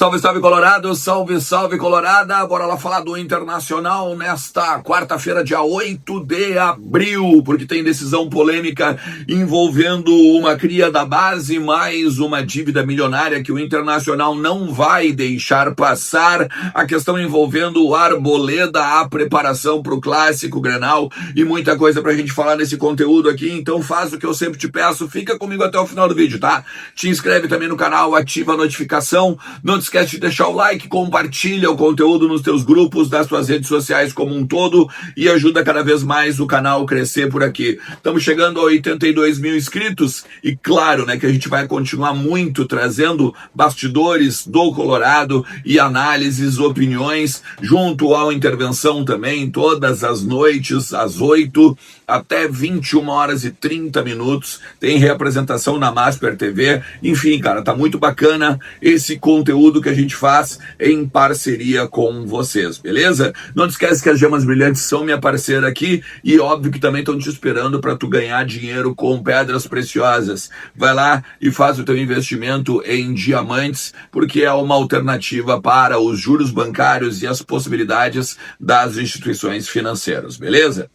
Salve, salve Colorado, salve, salve Colorada, bora lá falar do Internacional nesta quarta-feira, dia 8 de abril, porque tem decisão polêmica envolvendo uma cria da base, mais uma dívida milionária que o Internacional não vai deixar passar, a questão envolvendo o Arboleda, a preparação para o Clássico Grenal e muita coisa pra gente falar nesse conteúdo aqui, então faz o que eu sempre te peço, fica comigo até o final do vídeo, tá? Te inscreve também no canal, ativa a notificação, não esquece de deixar o like, compartilha o conteúdo nos teus grupos, das tuas redes sociais como um todo e ajuda cada vez mais o canal a crescer por aqui. Estamos chegando a 82 mil inscritos e claro, né, que a gente vai continuar muito trazendo bastidores do Colorado e análises, opiniões, junto à intervenção também, todas as noites, às 8 até 21 horas e 30 minutos, tem reapresentação na Masper TV, enfim, cara, tá muito bacana esse conteúdo que a gente faz em parceria com vocês, beleza? Não te esquece que as Gemas Brilhantes são minha parceira aqui e óbvio que também estão te esperando para tu ganhar dinheiro com pedras preciosas. Vai lá e faz o teu investimento em diamantes, porque é uma alternativa para os juros bancários e as possibilidades das instituições financeiras, beleza?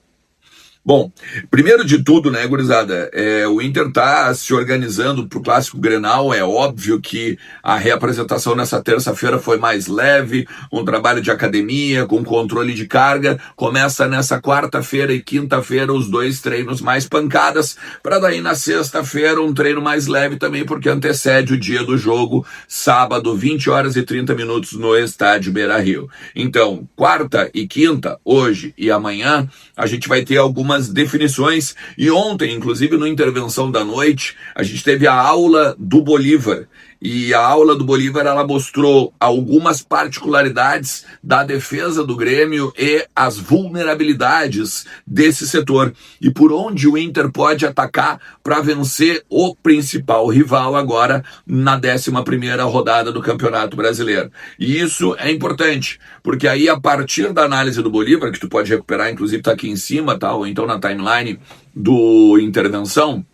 Bom, primeiro de tudo, né, gurizada, o Inter tá se organizando pro Clássico Grenal, é óbvio que a reapresentação nessa terça-feira foi mais leve, um trabalho de academia, com controle de carga, começa nessa quarta-feira e quinta-feira os dois treinos mais pancadas, para daí na sexta-feira um treino mais leve também, porque antecede o dia do jogo, sábado, 20 horas e 30 minutos no estádio Beira-Rio. Então, quarta e quinta, hoje e amanhã, a gente vai ter algumas definições e ontem, inclusive no Intervenção da Noite, a gente teve a aula do Bolívar e a aula do Bolívar ela mostrou algumas particularidades da defesa do Grêmio e as vulnerabilidades desse setor e por onde o Inter pode atacar para vencer o principal rival agora na 11ª rodada do Campeonato Brasileiro. E isso é importante, porque aí a partir da análise do Bolívar, que tu pode recuperar, inclusive tá aqui em cima, tá? Ou então na timeline do Intervenção,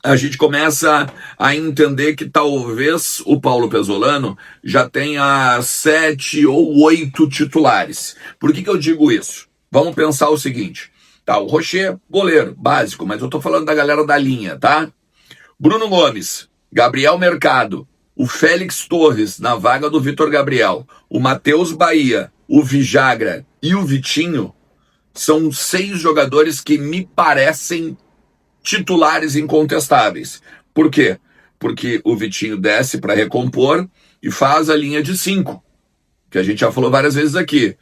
a gente começa a entender que talvez o Paulo Pezzolano já tenha 7 ou 8 titulares. Por que eu digo isso? Vamos pensar o seguinte, tá? O Rocher, goleiro, básico, mas eu tô falando da galera da linha, tá? Bruno Gomes, Gabriel Mercado, o Félix Torres na vaga do Vitor Gabriel, o Matheus Bahia, o Vijagra e o Vitinho são 6 jogadores que me parecem titulares incontestáveis. Por quê? Porque o Vitinho desce para recompor e faz a linha de 5, que a gente já falou várias vezes aqui.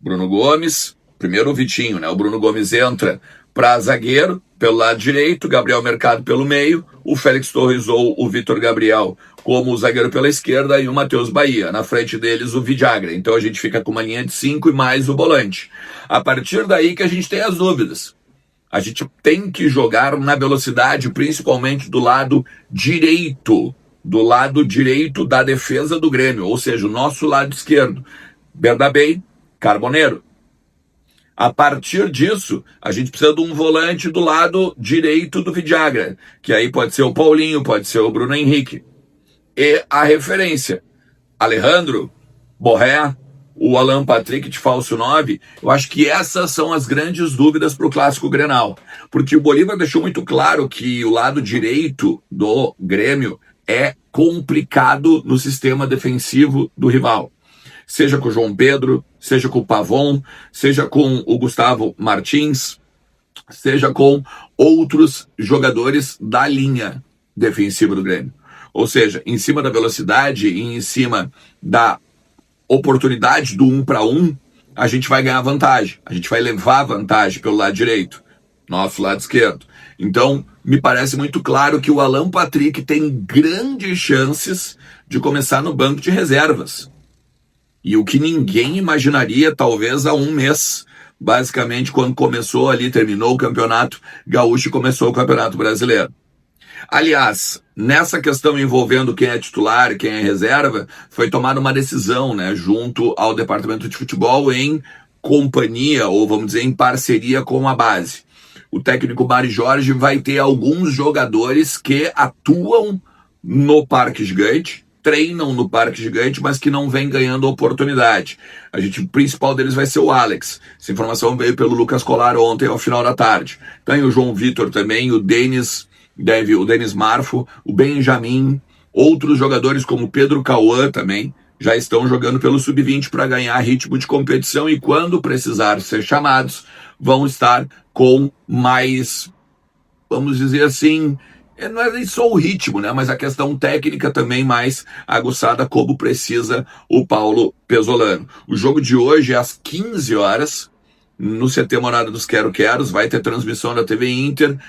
Bruno Gomes, primeiro o Vitinho, né? O Bruno Gomes entra para zagueiro pelo lado direito, Gabriel Mercado pelo meio, o Félix Torres ou o Vitor Gabriel como zagueiro pela esquerda e o Matheus Bahia. Na frente deles o Vijagra. Então a gente fica com uma linha de 5 e mais o volante. A partir daí que a gente tem as dúvidas. A gente tem que jogar na velocidade, principalmente do lado direito da defesa do Grêmio, ou seja, o nosso lado esquerdo. Bernabei, Carboneiro. A partir disso, a gente precisa de um volante do lado direito do Vijagra, que aí pode ser o Paulinho, pode ser o Bruno Henrique. E a referência, Alejandro, Borré, o Alan Patrick de falso 9, eu acho que essas são as grandes dúvidas para o Clássico Grenal. Porque o Bolívar deixou muito claro que o lado direito do Grêmio é complicado no sistema defensivo do rival. Seja com o João Pedro, seja com o Pavon, seja com o Gustavo Martins, seja com outros jogadores da linha defensiva do Grêmio. Ou seja, em cima da velocidade e em cima da oportunidade do 1 para 1, a gente vai ganhar vantagem, a gente vai levar vantagem pelo lado direito, nosso lado esquerdo. Então, me parece muito claro que o Alan Patrick tem grandes chances de começar no banco de reservas. E o que ninguém imaginaria, talvez há um mês, basicamente quando começou ali, terminou o Campeonato Gaúcho e começou o Campeonato Brasileiro. Aliás, nessa questão envolvendo quem é titular e quem é reserva, foi tomada uma decisão, né, junto ao departamento de futebol em companhia, ou vamos dizer, em parceria com a base. O técnico Mário Jorge vai ter alguns jogadores que atuam no Parque Gigante, treinam no Parque Gigante, mas que não vem ganhando oportunidade. O principal deles vai ser o Alex. Essa informação veio pelo Lucas Colar ontem, ao final da tarde. Tem o João Vitor também, o Denis Marfo, o Benjamin, outros jogadores como Pedro Cauã também, já estão jogando pelo Sub-20 para ganhar ritmo de competição e quando precisar ser chamados, vão estar com mais, vamos dizer assim, não é nem só o ritmo, né, mas a questão técnica também mais aguçada, como precisa o Paulo Pesolano. O jogo de hoje é às 15 horas, no CT Morada dos Quero-Queros, vai ter transmissão da TV Inter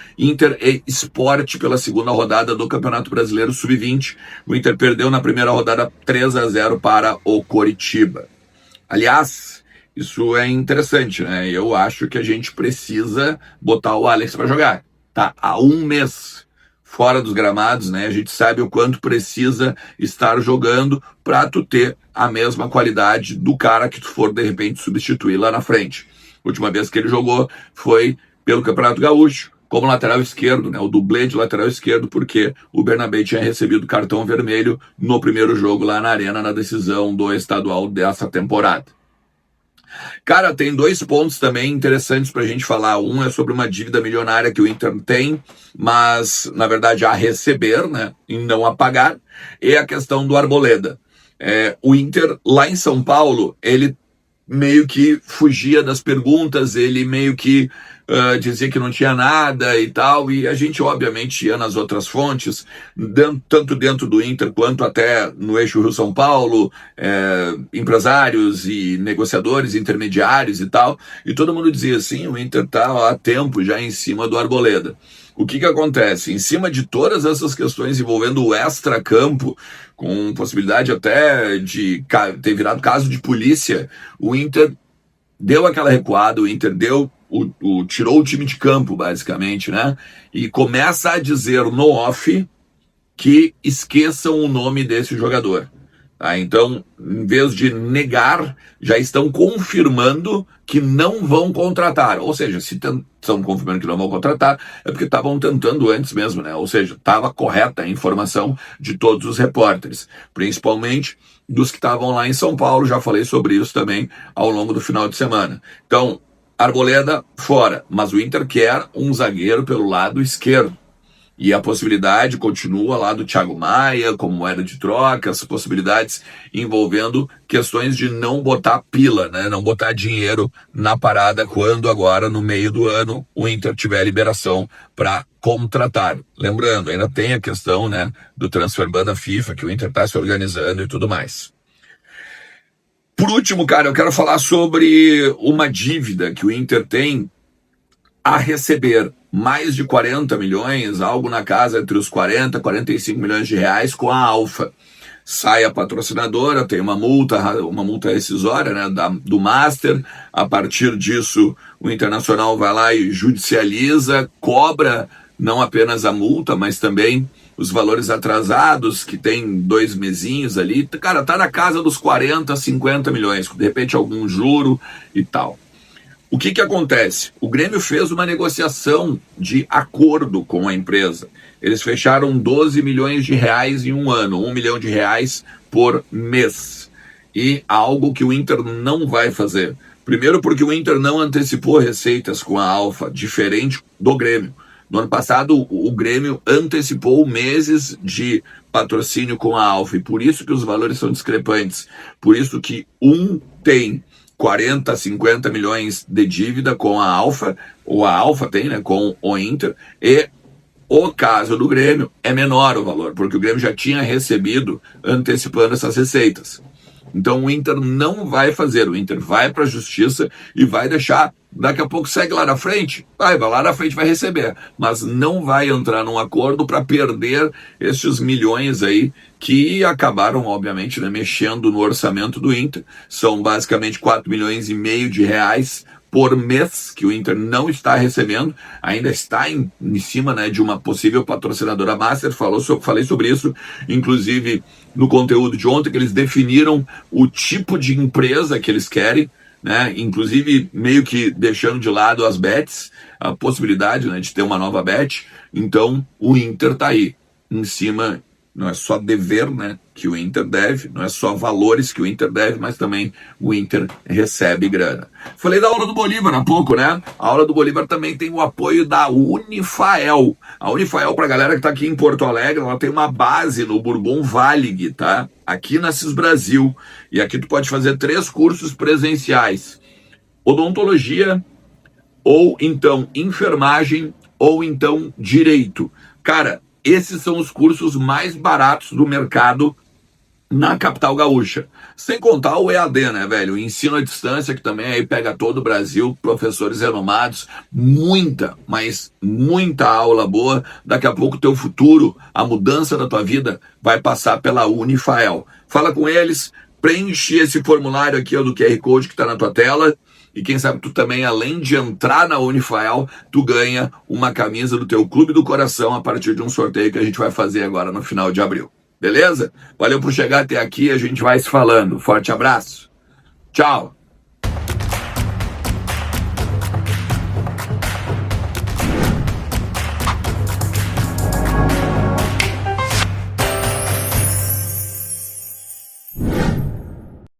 e Sport pela segunda rodada do Campeonato Brasileiro Sub-20. O Inter perdeu na primeira rodada 3-0 para o Coritiba. Aliás, isso é interessante, né? Eu acho que a gente precisa botar o Alex para jogar. Tá há um mês fora dos gramados, né? A gente sabe o quanto precisa estar jogando para tu ter a mesma qualidade do cara que tu for, de repente, substituir lá na frente. A última vez que ele jogou foi pelo Campeonato Gaúcho, como lateral esquerdo, né? O dublê de lateral esquerdo, porque o Bernabé tinha recebido cartão vermelho no primeiro jogo lá na Arena, na decisão do estadual dessa temporada. Cara, tem 2 pontos também interessantes pra gente falar. Um é sobre uma dívida milionária que o Inter tem, mas, na verdade, a receber, né? E não a pagar. E a questão do Arboleda. O Inter, lá em São Paulo, ele meio que fugia das perguntas, ele meio que dizia que não tinha nada e tal, e a gente obviamente ia nas outras fontes, tanto dentro do Inter quanto até no eixo Rio-São Paulo, empresários e negociadores, intermediários e tal, e todo mundo dizia assim, o Inter tá há tempo já em cima do Arboleda. O que acontece? Em cima de todas essas questões envolvendo o extra-campo, com possibilidade até de ter virado caso de polícia, o Inter deu aquela recuada, o Inter tirou o time de campo, basicamente, né? E começa a dizer no off que esqueçam o nome desse jogador. Tá? Então, em vez de negar, já estão confirmando que não vão contratar. Ou seja, se estão confirmando que não vão contratar, é porque estavam tentando antes mesmo, né? Ou seja, estava correta a informação de todos os repórteres, principalmente dos que estavam lá em São Paulo. Já falei sobre isso também ao longo do final de semana. Então, Arboleda fora, mas o Inter quer um zagueiro pelo lado esquerdo. E a possibilidade continua lá do Thiago Maia, como moeda de troca, as possibilidades envolvendo questões de não botar pila, né? Não botar dinheiro na parada quando agora, no meio do ano, o Inter tiver liberação para contratar. Lembrando, ainda tem a questão, né, do transfer ban da FIFA, que o Inter está se organizando e tudo mais. Por último, cara, eu quero falar sobre uma dívida que o Inter tem a receber mais de 40 milhões, algo na casa entre os 40 e 45 milhões de reais com a Alfa. Sai a patrocinadora, tem uma multa rescisória, né, do Master. A partir disso, o Internacional vai lá e judicializa, cobra não apenas a multa, mas também os valores atrasados, que tem 2 mesinhos ali. Cara, tá na casa dos 40, 50 milhões, de repente algum juro e tal. O que acontece? O Grêmio fez uma negociação de acordo com a empresa. Eles fecharam 12 milhões de reais em um ano, 1 milhão de reais por mês. E algo que o Inter não vai fazer. Primeiro porque o Inter não antecipou receitas com a Alfa, diferente do Grêmio. No ano passado, o Grêmio antecipou meses de patrocínio com a Alfa, e por isso que os valores são discrepantes. Por isso que um tem 40, 50 milhões de dívida com a Alfa, ou a Alfa tem, né, com o Inter, e o caso do Grêmio é menor o valor, porque o Grêmio já tinha recebido antecipando essas receitas. Então o Inter não vai fazer, o Inter vai para a justiça e vai deixar, daqui a pouco segue lá na frente, vai lá na frente vai receber, mas não vai entrar num acordo para perder esses milhões aí que acabaram, obviamente, né, mexendo no orçamento do Inter. São basicamente 4 milhões e meio de reais por mês que o Inter não está recebendo, ainda está em cima, né, de uma possível patrocinadora master. Falei sobre isso, inclusive no conteúdo de ontem, que eles definiram o tipo de empresa que eles querem, né, inclusive meio que deixando de lado as bets, a possibilidade, né, de ter uma nova bet. Então o Inter está aí, em cima não é só dever, né, que o Inter deve, não é só valores que o Inter deve, mas também o Inter recebe grana. Falei da aula do Bolívar há pouco, né? A aula do Bolívar também tem o apoio da Unifael. A Unifael, pra galera que tá aqui em Porto Alegre, ela tem uma base no Bourbon Valig, tá? Aqui na CIS Brasil. E aqui tu pode fazer 3 cursos presenciais: odontologia, ou então enfermagem, ou então direito. Cara, esses são os cursos mais baratos do mercado na capital gaúcha. Sem contar o EAD, né, velho? O ensino à distância, que também aí pega todo o Brasil, professores renomados, muita, mas muita aula boa. Daqui a pouco o teu futuro, a mudança da tua vida vai passar pela Unifael. Fala com eles, preenche esse formulário aqui, ó, do QR Code que está na tua tela. E quem sabe tu também, além de entrar na Unifael, tu ganha uma camisa do teu clube do coração a partir de um sorteio que a gente vai fazer agora no final de abril. Beleza? Valeu por chegar até aqui, a gente vai se falando. Forte abraço. Tchau.